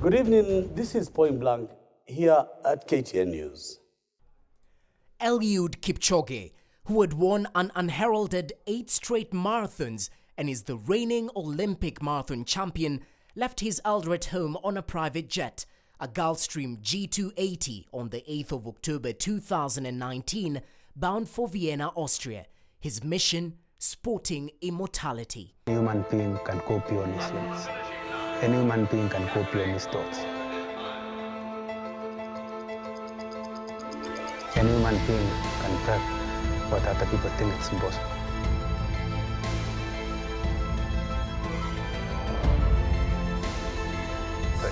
Good evening. This is Point Blank here at KTN News. Eliud Kipchoge, who had won an unheralded 8 straight marathons and is the reigning Olympic marathon champion, left his Eldoret home on a private jet, a Gulfstream G280, on the 8th of October 2019, bound for Vienna, Austria. His mission, sporting immortality. A human being can copy on his limits. Any human being can copy on his thoughts. Any human being can prep what other people think it's impossible.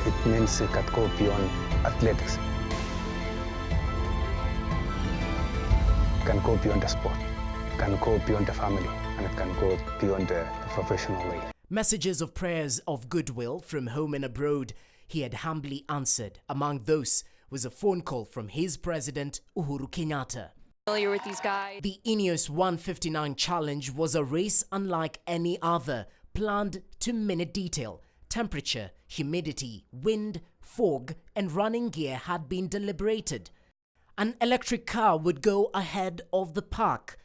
It means it can go beyond athletics. It can go beyond the sport. It can go beyond the family, and it can go beyond the professional way. Messages of prayers of goodwill from home and abroad he had humbly answered. Among those was a phone call from his president, Uhuru Kenyatta. Familiar with these guys? The Ineos 159 Challenge was a race unlike any other, planned to minute detail. Temperature, humidity, wind, fog, and running gear had been deliberated. An electric car would go ahead of the pack,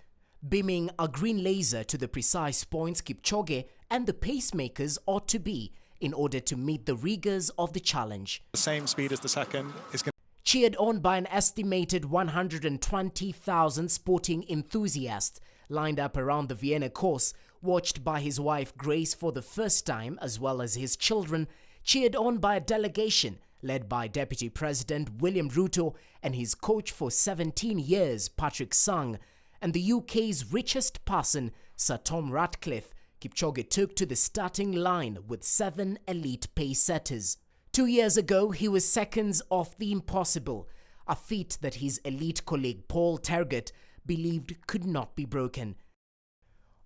beaming a green laser to the precise points Kipchoge and the pacemakers ought to be in order to meet the rigors of the challenge. The same speed as the second is going. Cheered on by an estimated 120,000 sporting enthusiasts lined up around the Vienna course, watched by his wife Grace for the first time as well as his children, cheered on by a delegation led by Deputy President William Ruto and his coach for 17 years, Patrick Sang, and the UK's richest person, Sir Tom Ratcliffe. Kipchoge took to the starting line with 7 elite pace setters. 2 years ago, he was seconds off the impossible, a feat that his elite colleague Paul Tergat believed could not be broken.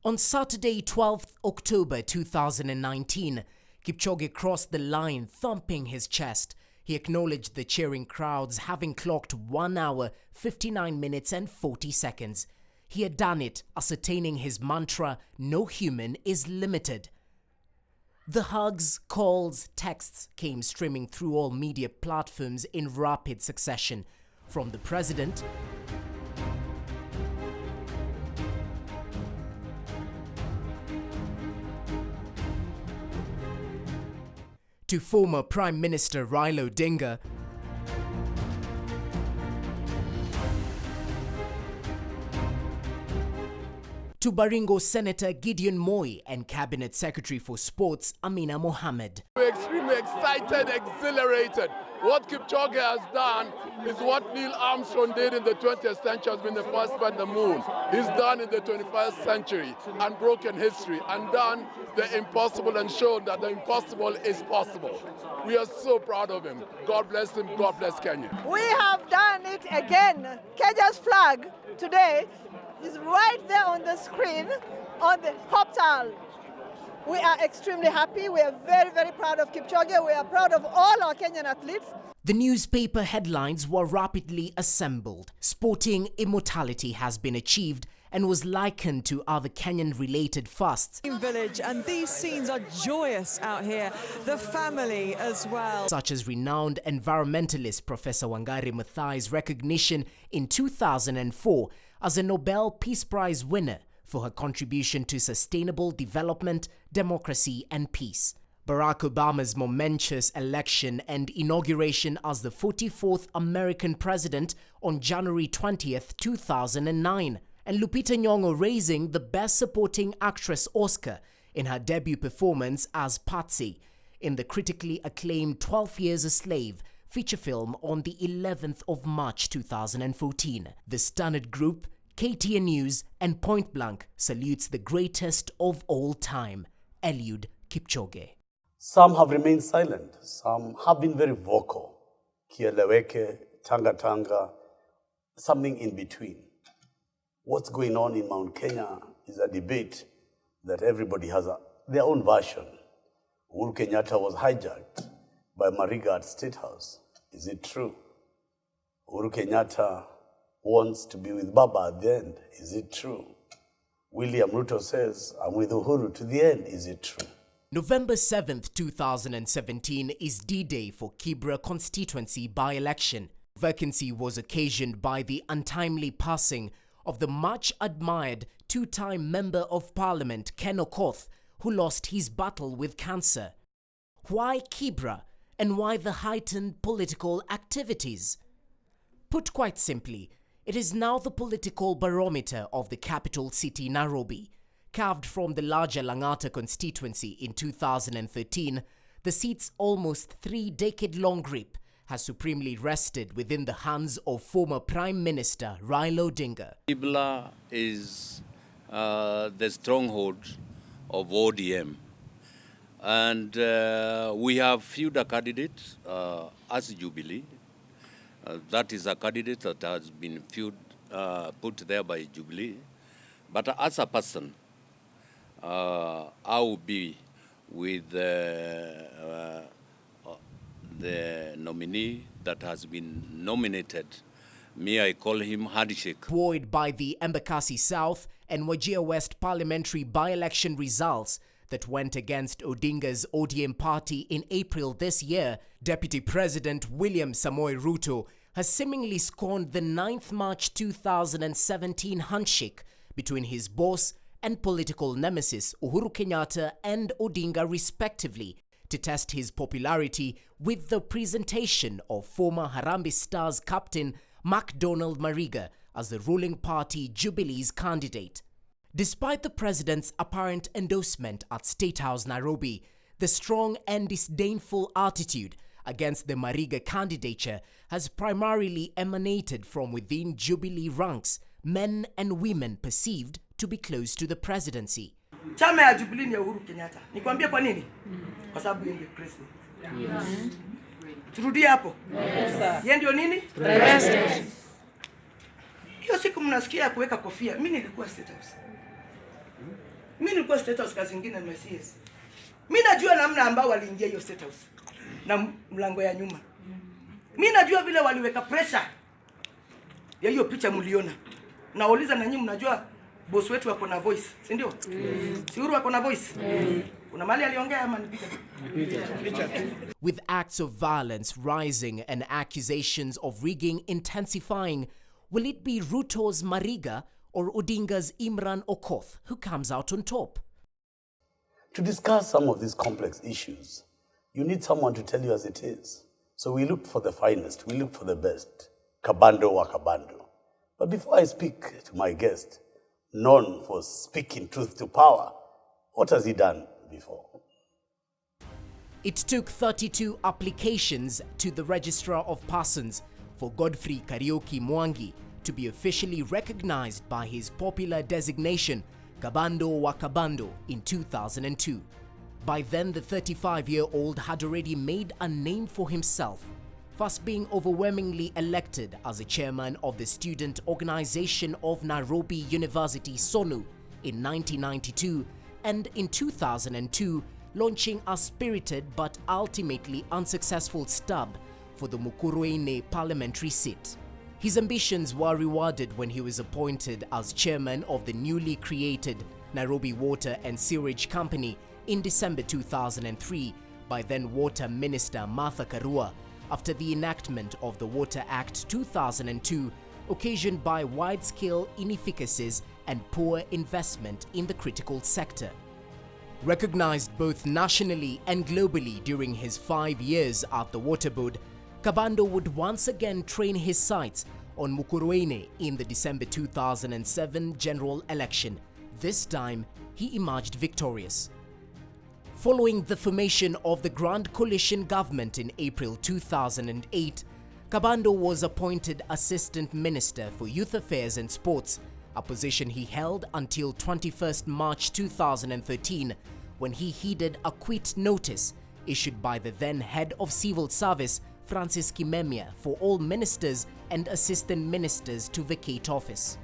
On Saturday, 12th October 2019, Kipchoge crossed the line, thumping his chest. He acknowledged the cheering crowds, having clocked 1 hour, 59 minutes and 40 seconds. He had done it, ascertaining his mantra, "No human is limited." The hugs, calls, texts came streaming through all media platforms in rapid succession. From the president to former Prime Minister Raila Odinga, to Baringo Senator Gideon Moi and Cabinet Secretary for Sports Amina Mohammed. We're extremely excited, exhilarated. What Kipchoge has done is what Neil Armstrong did in the 20th century, has been the first man on the moon. He's done in the 21st century and broken history and done the impossible and shown that the impossible is possible. We are so proud of him. God bless him. God bless Kenya. We have done it again. Kenya's flag today is right there on the screen on the portal. We are extremely happy. We are very, very proud of Kipchoge. We are proud of all our Kenyan athletes. The newspaper headlines were rapidly assembled. Sporting immortality has been achieved and was likened to other Kenyan-related fasts. Village, and these scenes are joyous out here. The family as well. Such as renowned environmentalist Professor Wangari Maathai's recognition in 2004 as a Nobel Peace Prize winner for her contribution to sustainable development, democracy and peace. Barack Obama's momentous election and inauguration as the 44th American president on January 20th, 2009. And Lupita Nyong'o raising the Best Supporting Actress Oscar in her debut performance as Patsy in the critically acclaimed 12 Years a Slave feature film on the 11th of March 2014. The Standard Group, KTN News and Point Blank salutes the greatest of all time, Eliud Kipchoge. Some have remained silent. Some have been very vocal. Kieleweke, Tanga Tanga, something in between. What's going on in Mount Kenya is a debate that everybody has their own version. Uhuru Kenyatta was hijacked by Mariga at State House. Is it true? Uhuru Kenyatta wants to be with Baba at the end. Is it true? William Ruto says, I'm with Uhuru to the end. Is it true? November 7th, 2017 is D-Day for Kibra constituency by-election. Vacancy was occasioned by the untimely passing of the much-admired two-time Member of Parliament Ken Okoth, who lost his battle with cancer. Why Kibra, and why the heightened political activities? Put quite simply, it is now the political barometer of the capital city Nairobi. Carved from the larger Lang'ata constituency in 2013, the seat's almost three-decade-long grip has supremely rested within the hands of former Prime Minister Raila Odinga. Kibra is the stronghold of ODM, and we have few candidates as Jubilee. That is a candidate that has been put there by Jubilee. But as a person, I will be with the nominee that has been nominated. Me, I call him handshake. Buoyed by the Embakasi South and Wajir West parliamentary by-election results that went against Odinga's ODM party in April this year, Deputy President William Samoei Ruto has seemingly scorned the 9th March 2017 handshake between his boss and political nemesis Uhuru Kenyatta and Odinga respectively to test his popularity with the presentation of former Harambee Stars captain MacDonald Mariga as the ruling party Jubilee's candidate. Despite the president's apparent endorsement at State House Nairobi, the strong and disdainful attitude against the Mariga candidature has primarily emanated from within Jubilee ranks, men and women perceived to be close to the presidency. Chama ya Jubilee ni Uhuru Kenyatta. Nikwambie kwa nini? Kwa sababu yeye ndiye president. Turudie hapo. Yeye ndio nini? President. Hiyo siku mnasikia kuweka kofia. Mimi nilikuwa State House. Mimi nilikuwa State House kazi nyingine na CS. Mimi najua namna ambao waliingia hiyo State House na mlango ya nyuma. Mimi najua vile waliweka pressure ya hiyo picha mliona. Nauliza na nyinyi mnajua boss wetu wako na voice, si ndio? Si Uhuru wako na voice? Kuna mali aliongea ama nipita? With acts of violence rising and accusations of rigging intensifying, will it be Ruto's Mariga or Odinga's Imran Okoth who comes out on top? To discuss some of these complex issues, you need someone to tell you as it is. So we looked for the finest, we looked for the best, Kabando wa Kabando. But before I speak to my guest, known for speaking truth to power, what has he done before? It took 32 applications to the Registrar of Persons for Godfrey Kariuki Mwangi to be officially recognized by his popular designation, Kabando wa Kabando, in 2002. By then, the 35-year-old had already made a name for himself, first being overwhelmingly elected as a chairman of the student organization of Nairobi University, SONU, in 1992, and in 2002, launching a spirited but ultimately unsuccessful stab for the Mukurweini parliamentary seat. His ambitions were rewarded when he was appointed as chairman of the newly created Nairobi Water and Sewerage Company in December 2003 by then Water Minister Martha Karua, after the enactment of the Water Act 2002, occasioned by wide-scale inefficacies and poor investment in the critical sector. Recognized both nationally and globally during his 5 years at the Water Board, Kabando would once again train his sights on Mukurweini in the December 2007 general election. This time, he emerged victorious. Following the formation of the Grand Coalition government in April 2008, Kabando was appointed Assistant Minister for Youth Affairs and Sports, a position he held until 21st March 2013, when he heeded a quit notice issued by the then Head of Civil Service, Francis Kimemia, for all ministers and assistant ministers to vacate office.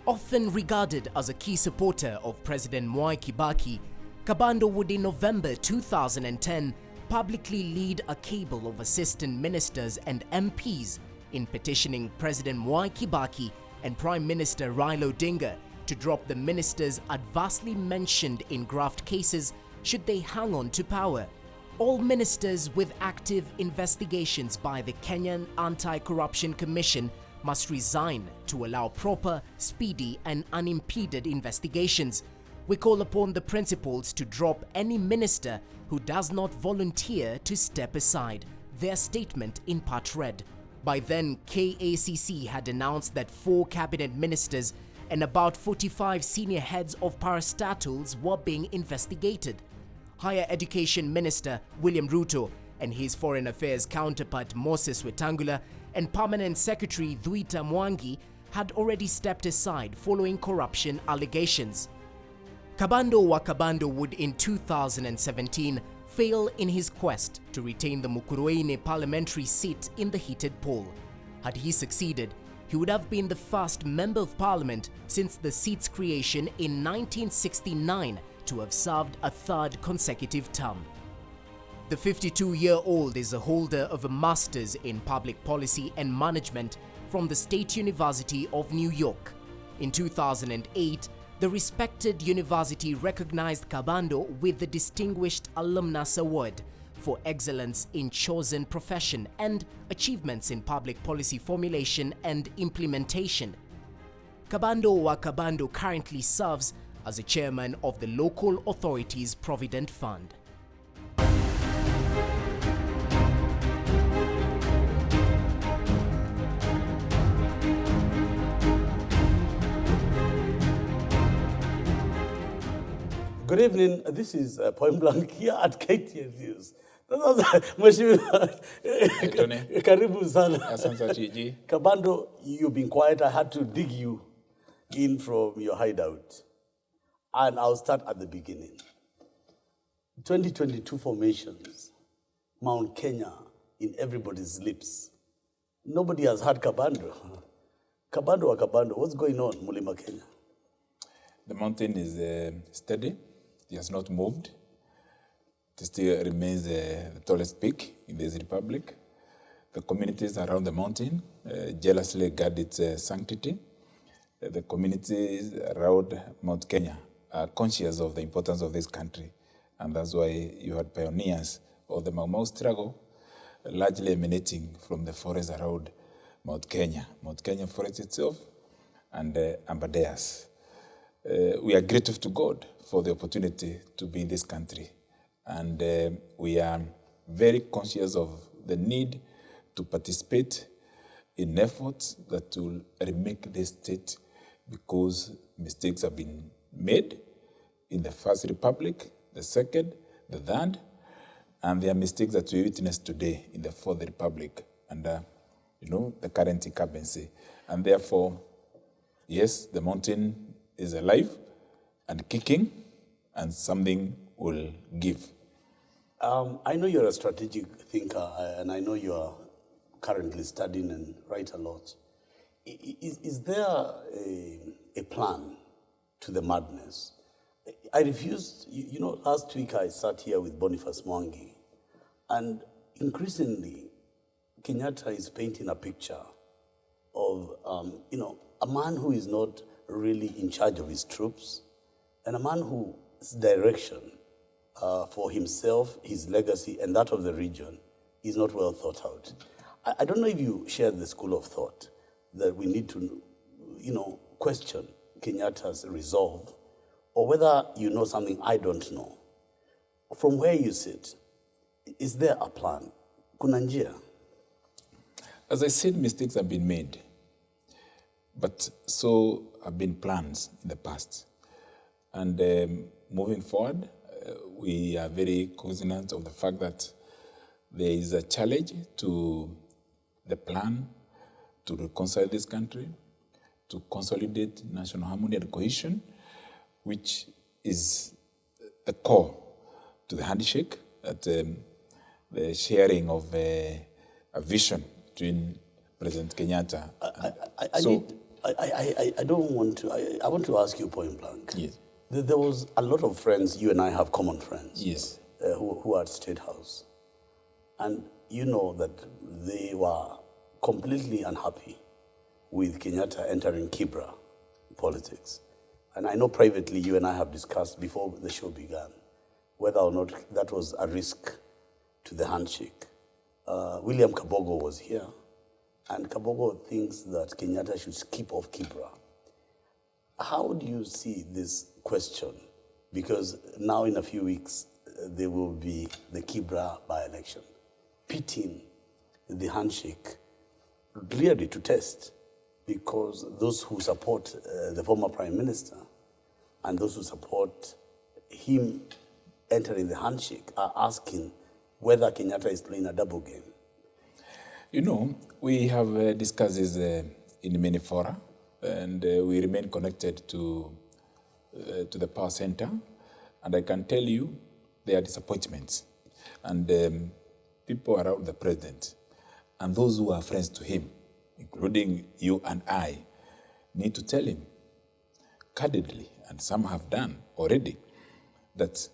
Often regarded as a key supporter of President Mwai Kibaki, Kabando would in November 2010 publicly lead a cabal of assistant ministers and MPs in petitioning President Mwai Kibaki and Prime Minister Raila Odinga to drop the ministers adversely mentioned in graft cases should they hang on to power. All ministers with active investigations by the Kenyan Anti-Corruption Commission must resign to allow proper, speedy and unimpeded investigations. We call upon the principals to drop any minister who does not volunteer to step aside. Their statement in part read. By then, KACC had announced that 4 cabinet ministers and about 45 senior heads of parastatals were being investigated. Higher Education Minister William Ruto and his Foreign Affairs counterpart Moses Wetangula and Permanent Secretary Thuita Mwangi had already stepped aside following corruption allegations. Kabando wa Kabando would in 2017 fail in his quest to retain the Mukurweini parliamentary seat in the heated poll. Had he succeeded, he would have been the first member of parliament since the seat's creation in 1969 to have served a 3rd consecutive term. The 52-year-old is a holder of a master's in public policy and management from the State University of New York. In 2008, the respected university recognized Kabando with the Distinguished Alumnus Award for excellence in chosen profession and achievements in public policy formulation and implementation. Kabando wa Kabando currently serves as a chairman of the Local Authorities Provident Fund. Good evening. This is Point Blank here at KTN News. Mheshimiwa, karibu sana. Asante Gigi. Kabando, you've been quiet. I had to dig you in from your hideout. And I'll start at the beginning. 2022 formations, Mount Kenya in everybody's lips. Nobody has heard Kabando. Kabando wa Kabando, what's going on, Mulima Kenya? The mountain is steady. It has not moved. It still remains the tallest peak in this republic. The communities around the mountain jealously guard its sanctity. The communities around Mount Kenya are conscious of the importance of this country. And that's why you had pioneers of the Mau Mau struggle largely emanating from the forests around Mount Kenya forest itself, and Ambadeas. We are grateful to God for the opportunity to be in this country. And we are very conscious of the need to participate in efforts that will remake this state, because mistakes have been made in the First Republic, the Second, the Third, and there are mistakes that we witness today in the Fourth Republic under, the current incumbency. And therefore, yes, the mountain is alive and kicking, and something will give. I know you're a strategic thinker, and I know you are currently studying and write a lot. Is there a plan to the madness? I refused, last week I sat here with Boniface Mwangi, and increasingly, Kenyatta is painting a picture of, a man who is not really in charge of his troops, and a man whose direction for himself, his legacy, and that of the region is not well thought out. I don't know if you share the school of thought that we need to, question Kenyatta's resolve, or whether you know something I don't know. From where you sit, is there a plan? Kuna njia? As I said, mistakes have been made, but so have been plans in the past. And moving forward, we are very cognizant of the fact that there is a challenge to the plan to reconcile this country, to consolidate national harmony and cohesion, which is the core to the handshake, that the sharing of a vision between President Kenyatta. I want to ask you point blank. Yes. There was a lot of friends, you and I have common friends. Yes. Who are at State House. And you know that they were completely unhappy with Kenyatta entering Kibra politics. And I know privately you and I have discussed before the show began whether or not that was a risk to the handshake. William Kabando was here, and Kabando thinks that Kenyatta should skip off Kibra. How do you see this question? Because now in a few weeks, there will be the Kibra by-election, pitting the handshake really to test, because those who support the former prime minister and those who support him entering the handshake are asking whether Kenyatta is playing a double game. You know, we have discussed this in many fora, and we remain connected to the power center. And I can tell you, there are disappointments. And people around the president and those who are friends to him, including you and I, need to tell him candidly, and some have done already, that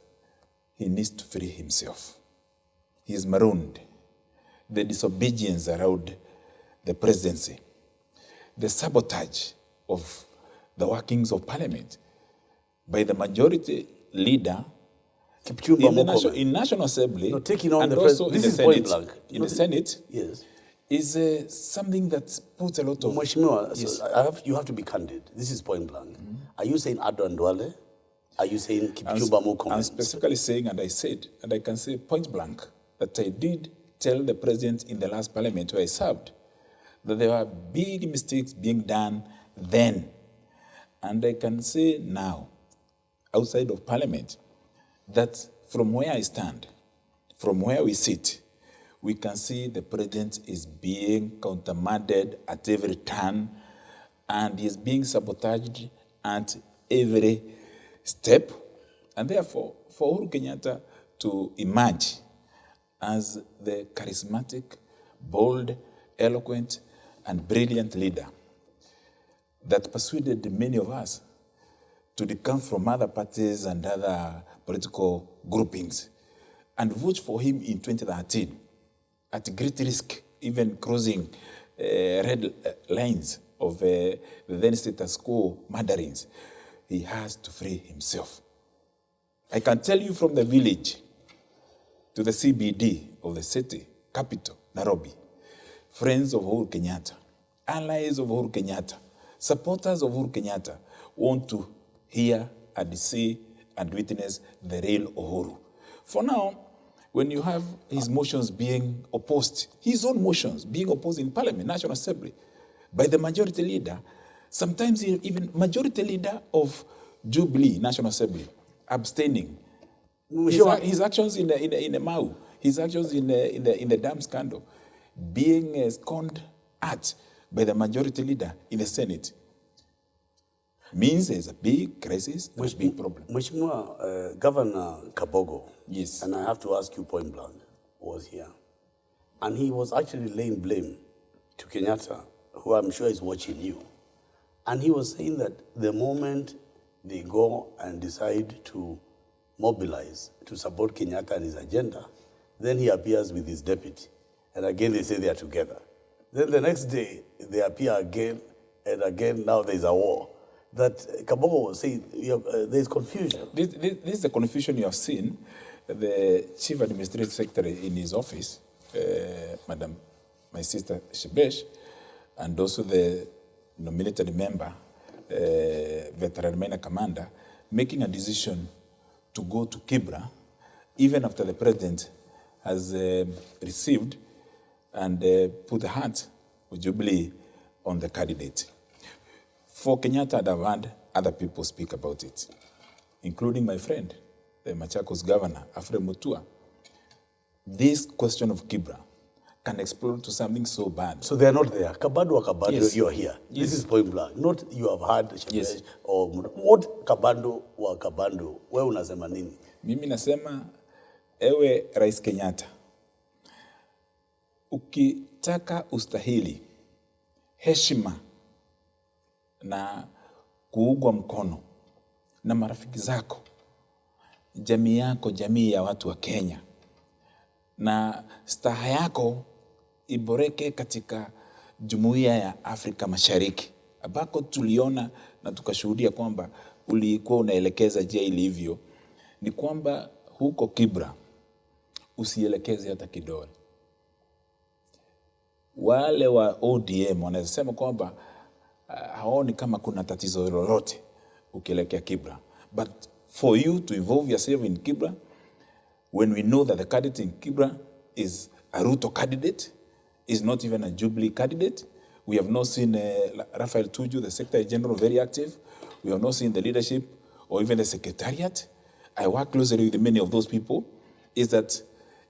he needs to free himself. He is marooned. The disobedience around the presidency, the sabotage of the workings of parliament by the majority leader in National Assembly, no, taking on and the also in the Senate, in the Senate, yes, is something that puts a lot of... Mheshimiwa, yes. so you have to be candid. This is point blank. Mm-hmm. Are you saying Adwan Duale? Are you saying Kipchoge? I'm specifically saying, and I said, and I can say point blank, that I did tell the president in the last parliament where I served that there were big mistakes being done then. And I can say now, outside of parliament, that from where I stand, from where we sit, we can see the president is being countermanded at every turn, and he is being sabotaged at every step. And therefore, for Uhuru Kenyatta to emerge as the charismatic, bold, eloquent, and brilliant leader that persuaded many of us to decamp from other parties and other political groupings and vote for him in 2013 at great risk, even crossing red lines of the then status quo murderings. He has to free himself. I can tell you from the village to the CBD of the city, capital, Nairobi, friends of Uhuru Kenyatta, allies of Uhuru Kenyatta, supporters of Uhuru Kenyatta want to hear and see and witness the real Uhuru. For now, when you have his motions being opposed, his own motions being opposed in Parliament, National Assembly, by the majority leader, sometimes even majority leader of Jubilee, National Assembly, abstaining. His actions in the Mau, his actions in the dam scandal, being scorned at by the majority leader in the Senate, means there's a big crisis, there's a big problem. Mheshimiwa, Governor Kabando, yes, and I have to ask you point blank, was here. And he was actually laying blame to Kenyatta, who I'm sure is watching you. And he was saying that the moment they go and decide to mobilize to support Kenyatta and his agenda, then he appears with his deputy. And again, they say they are together. Then the next day, they appear again, and again, now there's a war. That Kabando was saying, there's confusion. This is the confusion you have seen. The Chief Administrative Secretary in his office, Madam, my sister Shebesh, and also the nominated member, Veteran Minor Commander, making a decision to go to Kibra, even after the president has received and put the hat of Jubilee on the candidate. For Kenyatta, I've heard other people speak about it, including my friend, the Machakos governor, Alfred Mutua. This question of Kibra can explode to something so bad. So they are not there. Kabando or Kabando, yes, you are here. Yes. This is point blank. Not you have heard Shebesh, yes, or what Kabando or Kabando. Wewe unasema nini? Mimi nasema, ewe Rais Kenyatta, ukitaka ustahili, heshima na kuugwa mkono na marafiki zako, jamii yako, jamii ya watu wa Kenya, na staha yako iboreke katika Jumuiya ya Afrika Mashariki, ambako tuliona na tukashuhudia kwamba ulikuwa unaelekeza njia ilivyo, ni kwamba huko Kibra usielekeze hata kidole. Wale wa ODM wanasema kwamba haoni kama kuna tatizo lolote ukielekea Kibra. But for you to involve yourself in Kibra, when we know that the candidate in Kibra is a Ruto candidate, is not even a Jubilee candidate. We have not seen Raphael Tuju, the Secretary General, very active. We have not seen the leadership or even the Secretariat. I work closely with many of those people. Is that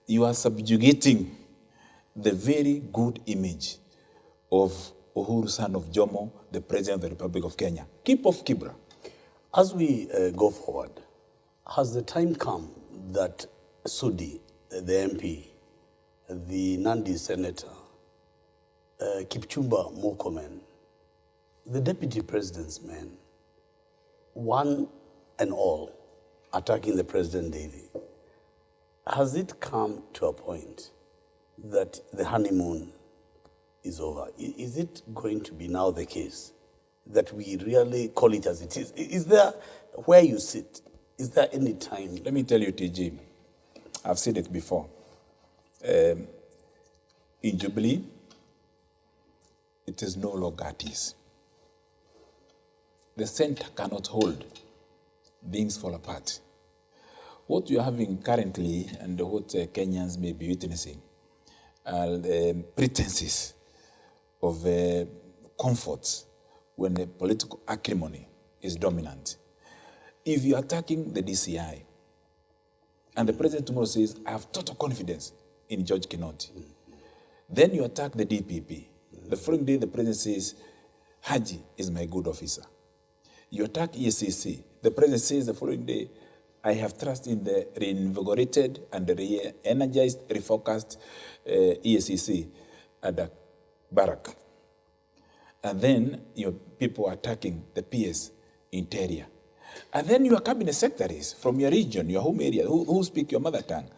you are subjugating the very good image of Uhuru, son of Jomo, the President of the Republic of Kenya. Keep off Kibra. As we go forward, has the time come that Sudi, the MP, the Nandi Senator, Kipchumba Murkomen, the Deputy President's men, one and all, attacking the President daily, has it come to a point that the honeymoon is over? Is it going to be now the case that we really call it as it is? Is there, where you sit, is there any time? Let me tell you, TG, I've said it before. In Jubilee, it is no longer at ease. The center cannot hold. Things fall apart. What you're having currently and what Kenyans may be witnessing are the pretenses of comfort when the political acrimony is dominant. If you're attacking the DCI, and the president tomorrow says, I have total confidence in George Kinoti, then you attack the DPP. The following day, the president says, Haji is my good officer. You attack EACC. The president says the following day, I have trust in the reinvigorated and re-energized, refocused EACC at the barrack. And then your people are attacking the PS interior. And then your cabinet secretaries from your region, your home area, who speak your mother tongue,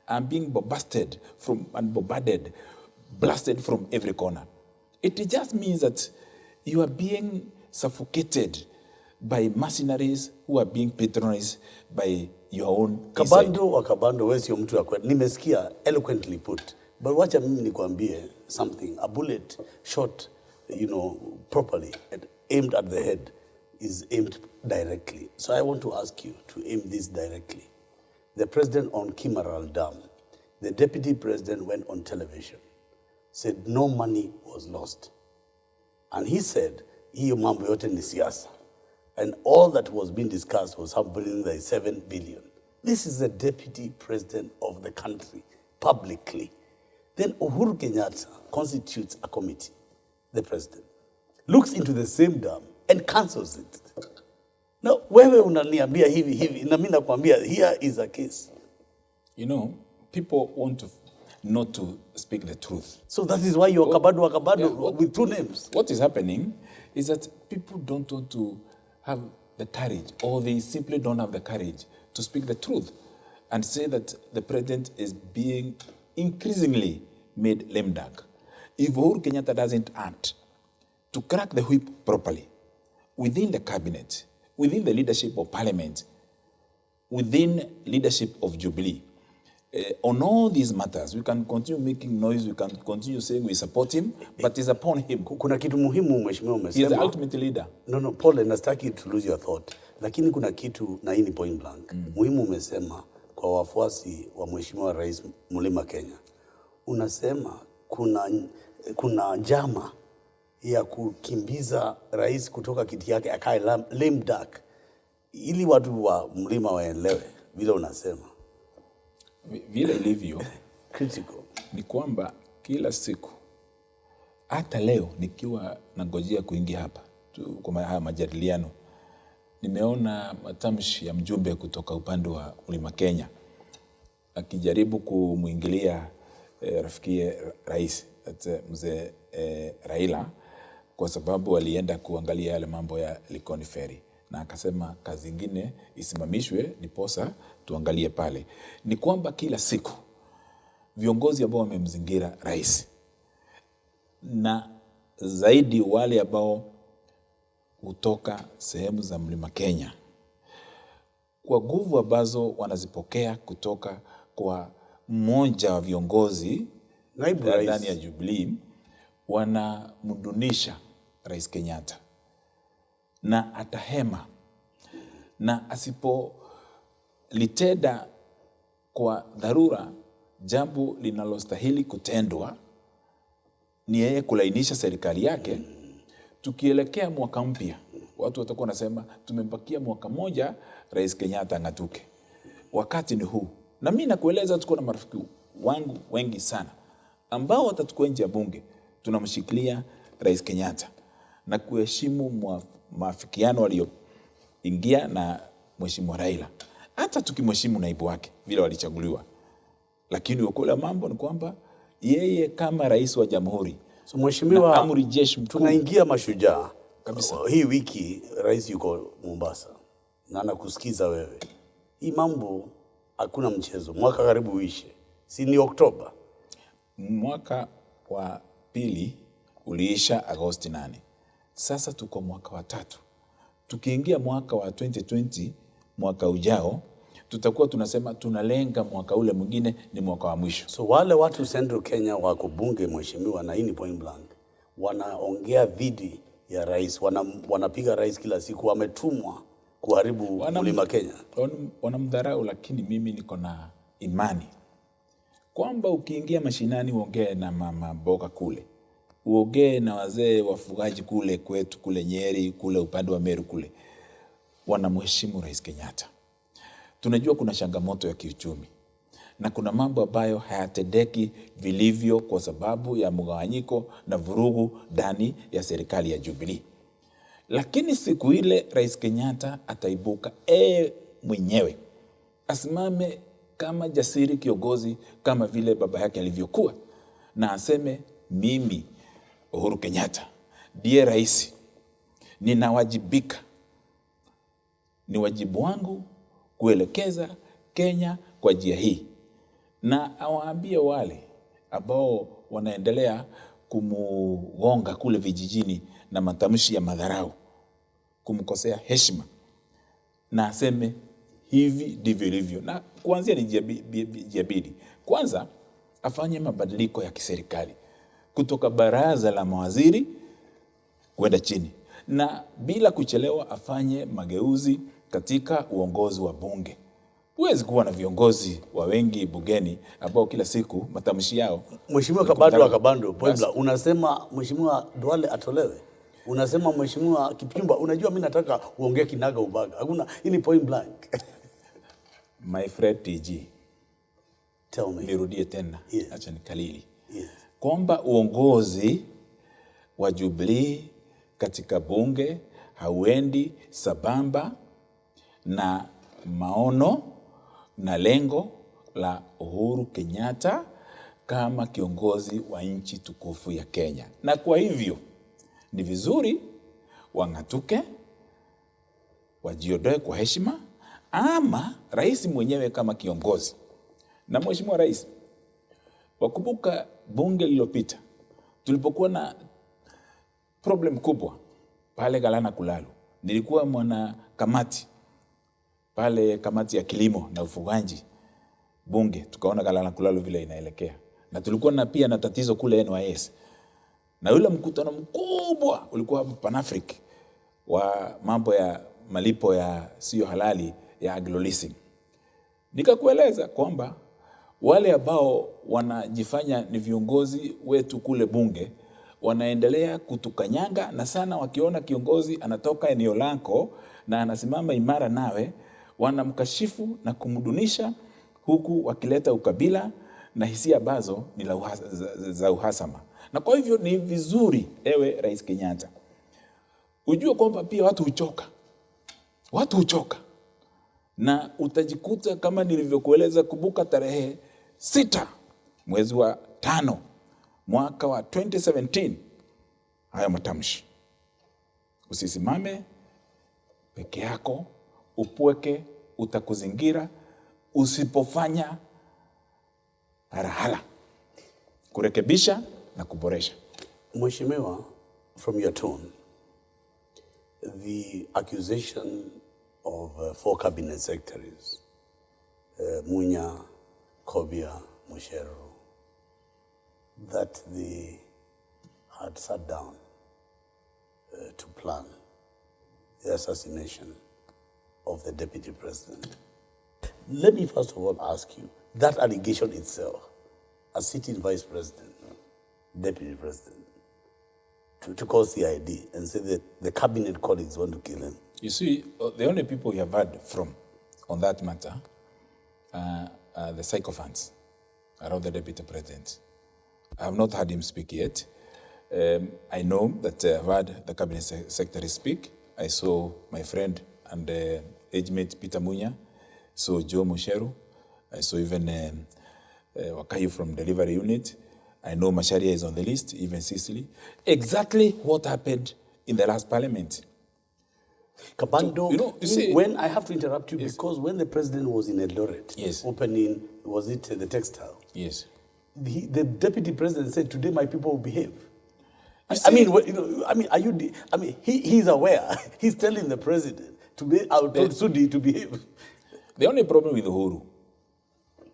are being bombarded and bombarded, blasted from every corner. It just means that you are being suffocated by mercenaries who are being patronized by your own Kabando wa Kabando, wewe sio mtu wa kweli. Nimesikia eloquently put. But wacha mimi nikwambie something. A bullet shot, properly and aimed at the head is aimed directly. So I want to ask you to aim this directly. The president on Kimaral Dam, the deputy president went on television, said no money was lost. And he said, hiyo mambo yote ni siasa. And all that was being discussed was something like 7 billion. This is the deputy president of the country, publicly. Then Uhuru Kenyatta constitutes a committee, the president, looks into the same dam and cancels it. Now, wewe unaniambia hivi, na mimi nakwambia, here is a case. People want not to speak the truth. So that is why you're Kabando with two names. What is happening is that people don't want to have the courage, or they simply don't have the courage to speak the truth and say that the president is being increasingly made lame duck. If Uhuru Kenyatta doesn't act to crack the whip properly within the cabinet, within the leadership of parliament, within leadership of Jubilee, on all these matters, we can continue making noise, we can continue saying we support him, but it's upon him. Kuna kitu muhimu mheshimiwa umesema. He is the ultimate leader. No, Paul, nastaki to lose your thought. Lakini kuna kitu, na hii ni point blank. Muhimu umesema kwa wafuasi wa mheshimiwa Rais Mlima Kenya. Unasema kuna njama ya kukimbiza rais kutoka kiti yake akae lame duck. Ili watu wa mlima waelewe vile unasema. Vile ilivyo critical ni kwamba kila siku, hata leo nikiwa nangojea kuingia hapa kwa haya majadiliano, nimeona matamshi ya mjumbe kutoka upande wa Mlima Kenya akijaribu kumuingilia rafiki rais mzee Raila, kwa sababu alienda kuangalia yale mambo ya Likoni Ferry, na akasema kazi nyingine isimamishwe niposa tuangalie pale. Ni kwamba kila siku viongozi ambao wamemzingira rais, na zaidi wale ambao kutoka sehemu za Mlima Kenya, kwa nguvu ambazo wanazipokea kutoka kwa mmoja wa viongozi ndani ya Jubilee, wanamdunisha Rais Kenyatta na atahema, na asipolitenda kwa dharura jambo linalostahili kutendwa, ni yeye kulainisha serikali yake. Tukielekea mwaka mpya, watu watakuwa nasema tumebakia mwaka moja Rais Kenyatta ngatuke. Wakati ni huu. Na mimi nakueleza tuko na marafiki wangu wengi sana ambao watatukua nje ya bunge. Tunamshikilia Rais Kenyatta na kuheshimu maafikiano walioingia na Mheshimiwa Raila. Hata tukimheshimu naibu wake vile walichaguliwa. Lakini ukweli mambo ni kwamba yeye kama rais wa jamhuri, so mheshimiwa, amri jeshi mkuu, tunaingia mashujaa kabisa. Hii wiki rais yuko Mombasa na anakusikiza wewe. Hii mambo hakuna mchezo. Mwaka karibu uishe. Si ni Oktoba? Mwaka wa pili uliisha Agosti 8. Sasa tuko mwaka wa 3. Tukiingia mwaka wa 2020, mwaka ujao, tutakuwa tunasema tunalenga mwaka ule mwingine ni mwaka wa mwisho. So wale watu Central Kenya wako bunge mheshimiwa, na hii ni point blank, wanaongea dhidi ya rais, wanapiga rais kila siku, wametumwa kuharibu Mlima Kenya. Wanamdharau, lakini mimi niko na imani kwamba ukiingia mashinani uongee na mama mboga kule, uongee na wazee wafugaji kule kwetu kule Nyeri kule upande wa Meru kule, wanamheshimu Rais Kenyatta. Tunajua kuna changamoto ya kiuchumi na kuna mambo ambayo hayatendeki vilivyo kwa sababu ya mgawanyiko na vurugu ndani ya serikali ya Jubilee. Lakini siku ile Rais Kenyatta ataibuka mwenyewe, asimame kama jasiri kiongozi kama vile baba yake alivyokuwa, na aseme mimi Uhuru Kenyatta ndiye rais, ninawajibika, ni wajibu wangu kuelekeza Kenya kwa njia hii. Na awaambie wale ambao wanaendelea kumugonga kule vijijini na matamshi ya madharau, kumkosea heshima, na aseme hivi ndivyo ilivyo. Na kuanzia ni jabidi. Kwanza afanye mabadiliko ya kiserikali kutoka baraza la mawaziri kwenda chini, na bila kuchelewa afanye mageuzi katika uongozi wa bunge. Huwezi kuwa na viongozi wa wengi bungeni ambao kila siku matamshi yao. Mheshimiwa Kabando, unasema Mheshimiwa Duale atolewe. Unasema Mheshimiwa Kipchumba, unajua mimi nataka uongee kinaga ubaga. Hakuna, hii ni point blank. My friend TG. Tell me. Nirudie tena. Yes. Acha nikalili. Yes. Kwamba uongozi wa Jubilee katika bunge hauendi sabamba na maono na lengo la Uhuru Kenyatta kama kiongozi wa nchi tukufu ya Kenya. Na kwa hivyo ni vizuri wangatuke, wajiondoe kwa heshima, ama rais mwenyewe kama kiongozi. Na Mheshimiwa Rais, wakumbuka bunge lililopita tulipokuwa na problem kubwa pale Galana Kulalu. Nilikuwa mwana kamati pale, kamati ya kilimo na ufugaji bunge, tukaona Galana Kulalu vile inaelekea. Na tulikuwa pia na tatizo kule NYS. Na yule mkutano mkubwa ulikuwa Pan-Africa wa mambo ya malipo ya sio halali ya agro-leasing. Nikakueleza kwamba wale ambao wanajifanya ni viongozi wetu kule bunge wanaendelea kutukanyanga, na sana wakiona kiongozi anatoka eneo lako na anasimama imara nawe, wanamkashifu na kumdunisha, huku wakileta ukabila na hisia ambazo ni za uhasama. Na kwa hivyo ni vizuri, ewe Rais Kenyatta, ujue kwamba pia watu huchoka. Watu huchoka. Na utajikuta kama nilivyokueleza, kumbuka tarehe 6 mwezi wa 5 mwaka wa 2017, haya matamshi. Usisimame peke yako, upweke utakuzingira usipofanya harahala kurekebisha na kuboresha. Mheshimiwa, from your tone, the accusation of 4 cabinet secretaries, Munya, Kobia, Mushero, that they had sat down to plan the assassination of the deputy president. Let me first of all ask you, that allegation itself, a sitting vice president, deputy president, to call CID and say that the cabinet colleagues want to kill him. You see, the only people we have heard from on that matter are the sycophants around the deputy president. I have not heard him speak yet. I know that I've heard the cabinet secretary speak. I saw my friend and age mate Peter Munya, saw Joe Musheru. I saw even Wakayu from delivery unit. I know Macharia is on the list, even Sicily. Exactly what happened in the last parliament. Kabando, when I have to interrupt you, because when the president was in Eldoret, opening, was it the textile? Yes. The deputy president said, today my people will behave. He's aware. He's telling the president, today I will tell Sudi to behave. The only problem with Uhuru,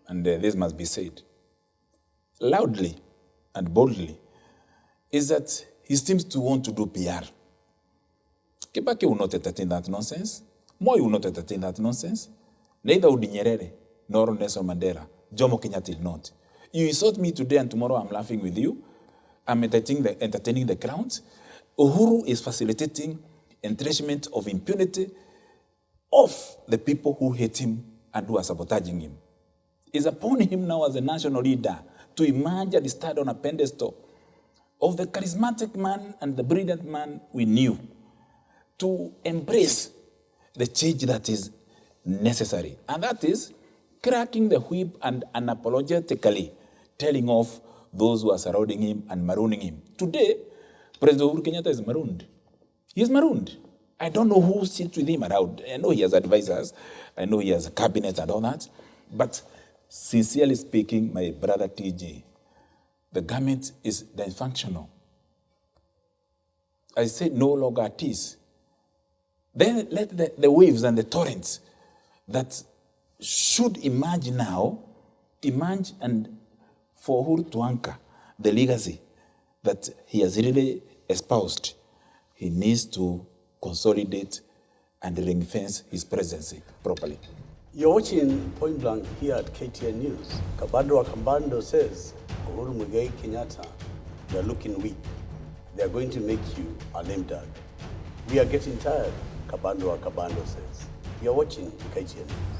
and this must be said, loudly and boldly, is that he seems to want to do PR. Kibaki will not entertain that nonsense. Moi will not entertain that nonsense. Neither would Nyerere nor Nelson Mandela. Jomo Kenyatta did not. You insult me today and tomorrow I'm laughing with you. I'm entertaining the crowds. Uhuru is facilitating entrenchment of impunity of the people who hate him and who are sabotaging him. It's upon him now as a national leader to emerge and stand on a pedestal of the charismatic man and the brilliant man we knew, to embrace the change that is necessary. And that is cracking the whip and unapologetically telling off those who are surrounding him and marooning him. Today, President Uhuru Kenyatta is marooned. He is marooned. I don't know who sits with him around. I know he has advisors. I know he has a cabinet and all that. But sincerely speaking, my brother TJ, the government is dysfunctional. I say no longer at ease. Then let the waves and the torrents that should emerge now, emerge, and for Uhuru to anchor the legacy that he has really espoused, he needs to consolidate and ring-fence his presidency properly. You're watching Point Blank here at KTN News. Kabando says, Uhuru Muigai Kenyatta, they're looking weak. They're going to make you a lame duck. We are getting tired, Kabando says. You're watching KTN News.